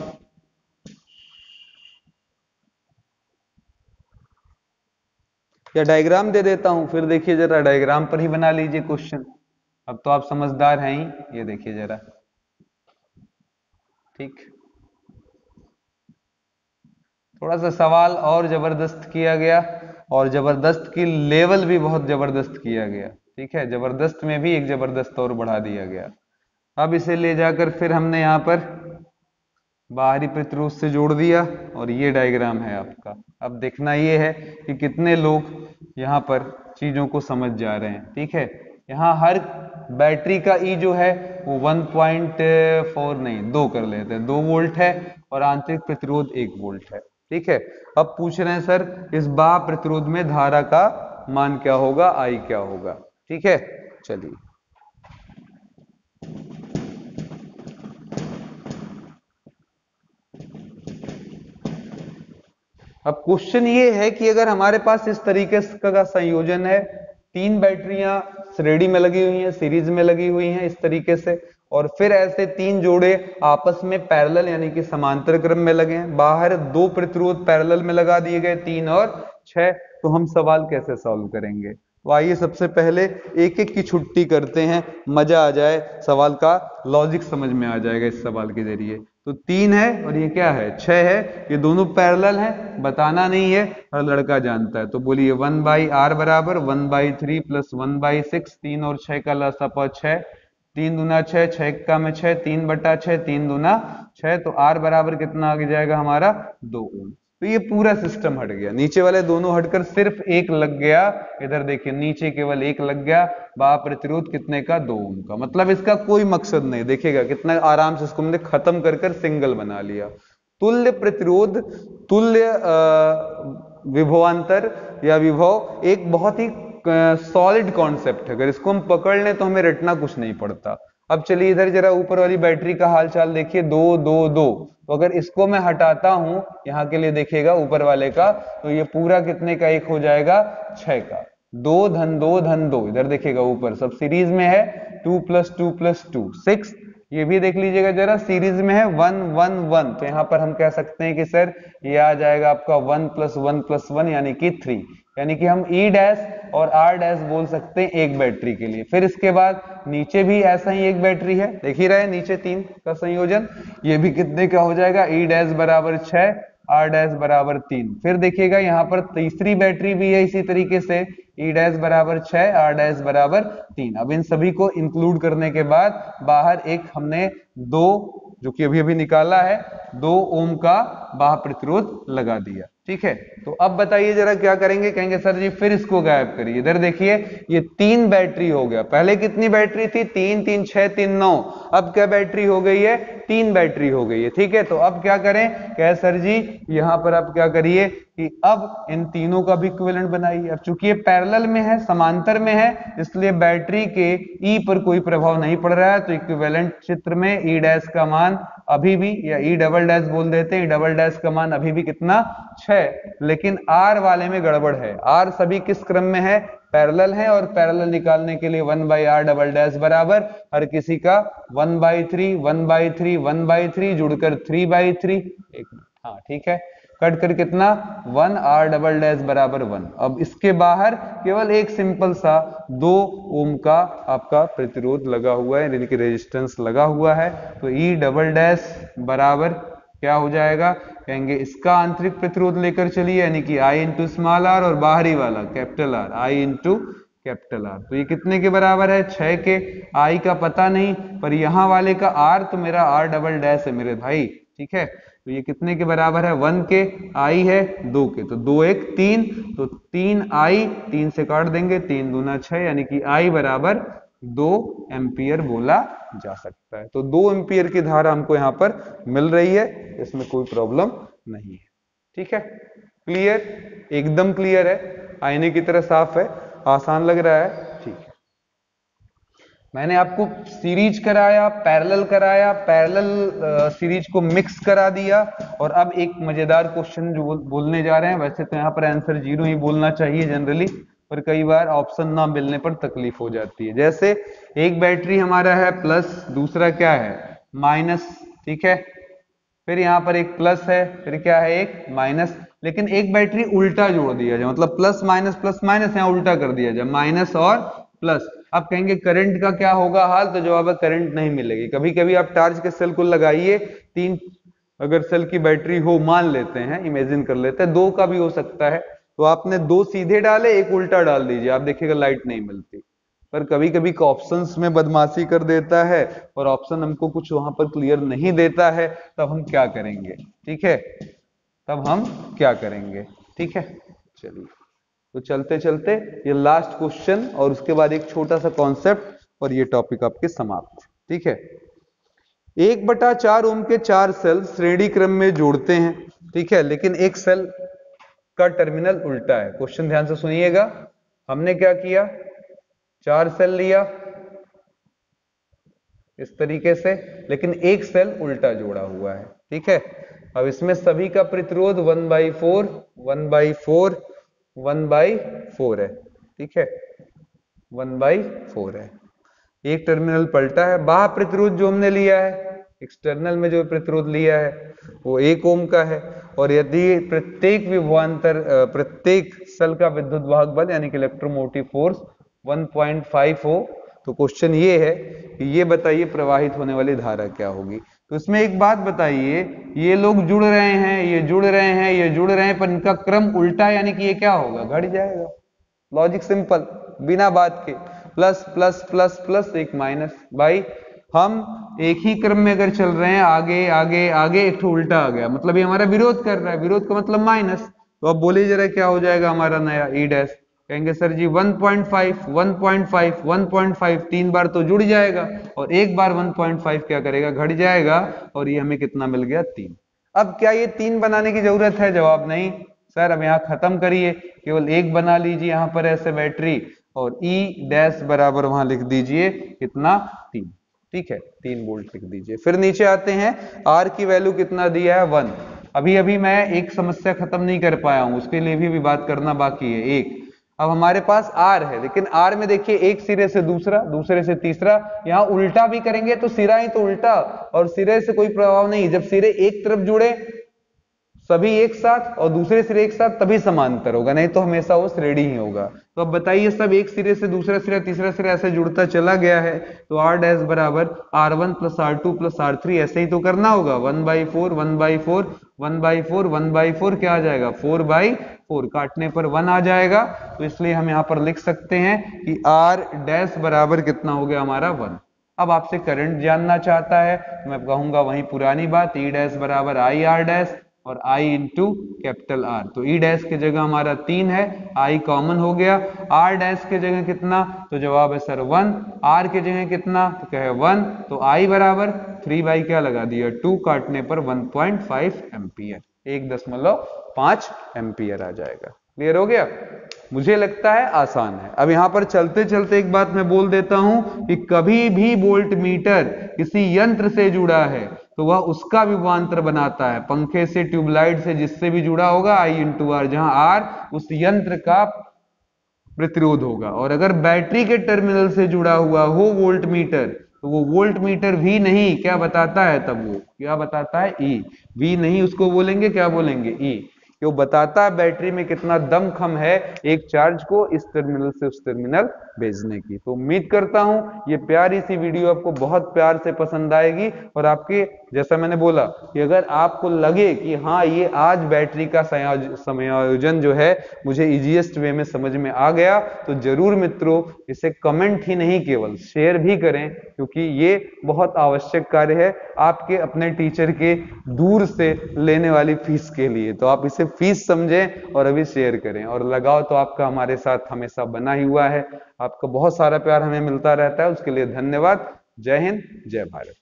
या डायग्राम दे देता हूं, फिर देखिए जरा डायग्राम पर ही बना लीजिए क्वेश्चन। अब तो आप समझदार हैं ही, ये देखिए जरा। ठीक, थोड़ा सा सवाल और जबरदस्त किया गया, और जबरदस्त की लेवल भी बहुत जबरदस्त किया गया। ठीक है, जबरदस्त में भी एक जबरदस्त और बढ़ा दिया गया। अब इसे ले जाकर फिर हमने यहाँ पर बाहरी प्रतिरोध से जोड़ दिया, और ये डायग्राम है आपका। अब देखना ये है कि कितने लोग यहाँ पर चीजों को समझ जा रहे हैं। ठीक है, यहाँ हर बैटरी का ई जो है वो 1.4 नहीं 2 कर लेते हैं, 2 वोल्ट है, और आंतरिक प्रतिरोध 1 वोल्ट है। ठीक है, अब पूछ रहे हैं सर इस बाह्य प्रतिरोध में धारा का मान क्या होगा, आई क्या होगा। ठीक है, चलिए अब क्वेश्चन ये है कि अगर हमारे पास इस तरीके का संयोजन है, 3 बैटरियां श्रेणी में लगी हुई हैं, सीरीज में लगी हुई हैं इस तरीके से, और फिर ऐसे 3 जोड़े आपस में पैरेलल यानी कि समांतर क्रम में लगे हैं, बाहर 2 प्रतिरोध पैरेलल में लगा दिए गए 3 और 6, तो हम सवाल कैसे सॉल्व करेंगे? तो आइए सबसे पहले एक एक की छुट्टी करते हैं, मजा आ जाए, सवाल का लॉजिक समझ में आ जाएगा इस सवाल के जरिए। तो 3 है और ये क्या है 6 है, ये दोनों पैरेलल हैं, बताना नहीं है और लड़का जानता है। तो बोलिए 1/r बराबर 1/3 प्लस 1/6, 3 और 6 का लसापा 6, 3 दूना 6, 6 का में 6, 3/6, 3 दूना 6, तो r बराबर कितना आ जाएगा हमारा 2 ओम। तो ये पूरा सिस्टम हट गया, नीचे वाले दोनों हटकर सिर्फ एक लग गया। इधर देखिए नीचे केवल एक लग गया, बाह्य प्रतिरोध कितने का 2 ओम का। मतलब इसका कोई मकसद नहीं, देखिएगा कितना आराम से इसको हमने खत्म कर सिंगल बना लिया। तुल्य प्रतिरोध, तुल्य विभवांतर या विभव एक बहुत ही सॉलिड कॉन्सेप्ट है, अगर इसको हम पकड़ लें तो हमें रटना कुछ नहीं पड़ता। अब चलिए इधर जरा ऊपर वाली बैटरी का हालचाल देखिए, 2 2 2, तो अगर इसको मैं हटाता हूं यहां के लिए देखिएगा ऊपर वाले का, तो ये पूरा कितने का एक हो जाएगा 6 का, 2 धन 2 धन 2, इधर देखिएगा ऊपर सब सीरीज में है, 2 + 2 + 2 6, ये भी देख लीजिएगा जरा सीरीज में है 1 1 1, तो यहां पर हम कह सकते हैं कि सर ये आ जाएगा आपका 1 + 1 + 1 यानी कि 3, यानी कि हम E डैश और R डैश बोल सकते हैं एक बैटरी के लिए। फिर इसके बाद नीचे भी ऐसा ही एक बैटरी है, देख ही रहे नीचे 3 का संयोजन, ये भी कितने का हो जाएगा, E डैश बराबर 6, R डैश बराबर 3। फिर देखिएगा यहाँ पर तीसरी बैटरी भी है इसी तरीके से, E डैश बराबर 6, R डैश बराबर 3। अब इन सभी को इंक्लूड करने के बाद बाहर एक हमने 2 जो कि अभी निकाला है 2 ओम का बाह्य प्रतिरोध लगा दिया। ठीक है, तो अब बताइए जरा क्या करेंगे? कहेंगे सर जी फिर इसको गायब करिए। इधर देखिए ये 3 बैटरी हो गया, पहले कितनी बैटरी थी 3 3 6 3 9, अब क्या बैटरी हो गई है 3 बैटरी हो गई है। ठीक है, तो अब क्या करें? कहे सर जी यहां पर आप क्या करिए कि अब इन तीनों का भी इक्विवेलेंट बनाइए। अब चूंकि ये पैरेलल में है, समांतर में है, इसलिए बैटरी के ई पर कोई प्रभाव नहीं पड़ रहा है, तो इक्विवेलेंट चित्र में ई डैश का मान अभी भी, या ई डबल डैश बोल देते हैं, ई डबल डैश का मान अभी भी कितना 6, लेकिन आर वाले में गड़बड़ है। आर सभी किस क्रम में है? पैरेलल है, और पैरेलल निकालने के लिए 1/r डबल डैश बराबर हर किसी का 1/3 1/3 1/3 जुड़कर 3/3। एक मिनट, हाँ ठीक है, कट कर कितना 1r डबल डैश बराबर 1। अब इसके बाहर केवल एक सिंपल सा 2 ओम का आपका प्रतिरोध लगा हुआ है, यानी कि रेजिस्टेंस लगा हुआ है, तो ई डबल डैश बराबर क्या हो जाएगा? कहेंगे इसका आंतरिक प्रतिरोध लेकर चलिए, यानी कि I इंटू स्मॉल r, और बाहरी वाला capital R, I into capital R। तो ये कितने के बराबर है? 6 के। I का पता नहीं, पर यहाँ वाले का R तो मेरा R डबल डैश है मेरे भाई। ठीक है, तो ये कितने के बराबर है? 1 के, I है 2 के, तो 2 1 3, तो 3I 3 से काट देंगे, 3 दूना 6, यानी कि I बराबर 2 एम्पियर बोला जा सकता है। तो 2 एम्पियर की धारा हमको यहां पर मिल रही है, इसमें कोई प्रॉब्लम नहीं है। ठीक है, क्लियर, एकदम क्लियर है, आईने की तरह साफ है, आसान लग रहा है। ठीक है, मैंने आपको सीरीज कराया, पैरेलल कराया, पैरेलल सीरीज को मिक्स करा दिया, और अब एक मजेदार क्वेश्चन जो बोलने जा रहे हैं। वैसे तो यहाँ पर आंसर 0 ही बोलना चाहिए जनरली, पर कई बार ऑप्शन ना मिलने पर तकलीफ हो जाती है। जैसे एक बैटरी हमारा है प्लस, दूसरा क्या है माइनस, ठीक है, फिर यहाँ पर एक प्लस है, फिर क्या है एक माइनस, लेकिन एक बैटरी उल्टा जोड़ दिया जाए, मतलब प्लस माइनस यहाँ उल्टा कर दिया जाए, माइनस और प्लस। अब कहेंगे करंट का क्या होगा हाल, तो जवाब है करंट नहीं मिलेगी। कभी कभी आप टार्च के सेल को लगाइए, 3 अगर सेल की बैटरी हो, मान लेते हैं, इमेजिन कर लेते हैं, 2 का भी हो सकता है, तो आपने 2 सीधे डाले, एक उल्टा डाल दीजिए, आप देखिएगा लाइट नहीं मिलती। पर कभी कभी ऑप्शंस में बदमाशी कर देता है और ऑप्शन हमको कुछ वहां पर क्लियर नहीं देता है, तब हम क्या करेंगे, ठीक है, तब हम क्या करेंगे, ठीक है। चलिए, तो चलते चलते ये लास्ट क्वेश्चन और उसके बाद एक छोटा सा कॉन्सेप्ट और ये टॉपिक आपके समाप्त, ठीक है। 1/4 ओम के 4 सेल श्रेणी क्रम में जोड़ते हैं, ठीक है, लेकिन एक सेल का टर्मिनल उल्टा है। क्वेश्चन ध्यान से सुनिएगा, हमने क्या किया, 4 सेल लिया इस तरीके से, लेकिन एक सेल उल्टा जोड़ा हुआ है, ठीक है। अब इसमें सभी का प्रतिरोध 1/4 1/4 1/4 है, ठीक है, 1/4 है। एक टर्मिनल पलटा है। बाह्य प्रतिरोध जो हमने लिया है, एक्सटर्नल में जो प्रतिरोध लिया है वो 1 ओम का है, और यदि प्रत्येक विभवांतर प्रत्येक सेल का विद्युत वाहक बल यानी कि इलेक्ट्रोमोटिव फोर्स 1.5 हो, तो क्वेश्चन ये है कि ये बताइए प्रवाहित होने वाली धारा क्या होगी। तो इसमें एक बात बताइए, ये लोग जुड़ रहे हैं, ये जुड़ रहे हैं, ये जुड़ रहे हैं, पर इनका क्रम उल्टा है, यानी कि ये क्या होगा, घट जाएगा। लॉजिक सिंपल, बिना बात के, प्लस प्लस प्लस प्लस एक माइनस। भाई हम एक ही क्रम में अगर चल रहे हैं, आगे आगे आगे, एक तो उल्टा आ गया, मतलब ये हमारा विरोध कर रहा है, विरोध का मतलब माइनस। तो अब बोलिए जरा क्या हो जाएगा हमारा नया ई डैश। कहेंगे सर जी 1.5 1.5 1.5 3 बार तो जुड़ जाएगा, और एक बार 1.5 क्या करेगा, घट जाएगा, और ये हमें कितना मिल गया, 3। अब क्या ये 3 बनाने की जरूरत है, जवाब नहीं सर। अब यहाँ खत्म करिए, केवल एक बना लीजिए यहाँ पर ऐसे बैटरी, और ई डैश बराबर वहां लिख दीजिए कितना, 3, ठीक है, 3 वोल्ट लिख दीजिए। फिर नीचे आते हैं, आर की वैल्यू कितना दिया है, 1। अभी अभी मैं एक समस्या खत्म नहीं कर पाया हूं, उसके लिए भी बात करना बाकी है। एक, अब हमारे पास आर है, लेकिन आर में देखिए एक सिरे से दूसरा, दूसरे से तीसरा, यहां उल्टा भी करेंगे तो सिरा ही तो उल्टा, और सिरे से कोई प्रभाव नहीं। जब सिरे एक तरफ जुड़े सभी एक साथ और दूसरे सिरे एक साथ, तभी समांतर होगा, नहीं तो हमेशा वो श्रेणी ही होगा। तो अब बताइए, सब एक सिरे से दूसरा सिरा, तीसरा सिरा ऐसे जुड़ता चला गया है, तो आर डैश बराबर R1 plus R2 plus R3, ऐसे ही तो करना होगा। 1/4 1/4 1/4 1/4 क्या आ जाएगा, 4/4, काटने पर 1 आ जाएगा। तो इसलिए हम यहाँ पर लिख सकते हैं कि आर डैश बराबर कितना हो गया हमारा, 1। अब आपसे करंट जानना चाहता है, तो मैं कहूंगा वही पुरानी बात, ई डैश बराबर आई आर डैश और I इंटू कैपिटल R। तो ई डैश की जगह हमारा 3 है, I कॉमन हो गया, R डैश की जगह कितना, तो जवाब है सर 1, R की जगह कितना, तो क्या है 1, तो I बराबर 3 बाई क्या लगा दिया 2, काटने पर 1.5 एम्पियर, 1.5 एम्पियर आ जाएगा। क्लियर हो गया, मुझे लगता है आसान है। अब यहां पर चलते चलते एक बात मैं बोल देता हूं कि कभी भी वोल्ट मीटर किसी यंत्र से जुड़ा है तो वह उसका विभवांतर बनाता है, पंखे से, ट्यूबलाइट से, जिससे भी जुड़ा होगा, I इंटू आर, जहां R उस यंत्र का प्रतिरोध होगा। और अगर बैटरी के टर्मिनल से जुड़ा हुआ हो वोल्ट मीटर, तो वो वोल्ट मीटर भी नहीं, क्या बताता है, तब वो क्या बताता है, ई। वी नहीं उसको बोलेंगे, क्या बोलेंगे, ई। वो बताता है बैटरी में कितना दमखम है एक चार्ज को इस टर्मिनल से उस टर्मिनल भेजने की। तो उम्मीद करता हूं ये प्यारी सी वीडियो आपको बहुत प्यार से पसंद आएगी, और आपके, जैसा मैंने बोला कि अगर आपको लगे कि हाँ ये आज बैटरी का समायोजन जो है मुझे इजीएस्ट वे में समझ में आ गया, तो जरूर मित्रों इसे कमेंट ही नहीं केवल शेयर भी करें, क्योंकि ये बहुत आवश्यक कार्य है आपके अपने टीचर के दूर से लेने वाली फीस के लिए। तो आप इसे फीस समझें और अभी शेयर करें, और लगाव तो आपका हमारे साथ हमेशा बना ही हुआ है। आपका बहुत सारा प्यार हमें मिलता रहता है, उसके लिए धन्यवाद। जय हिंद, जय भारत।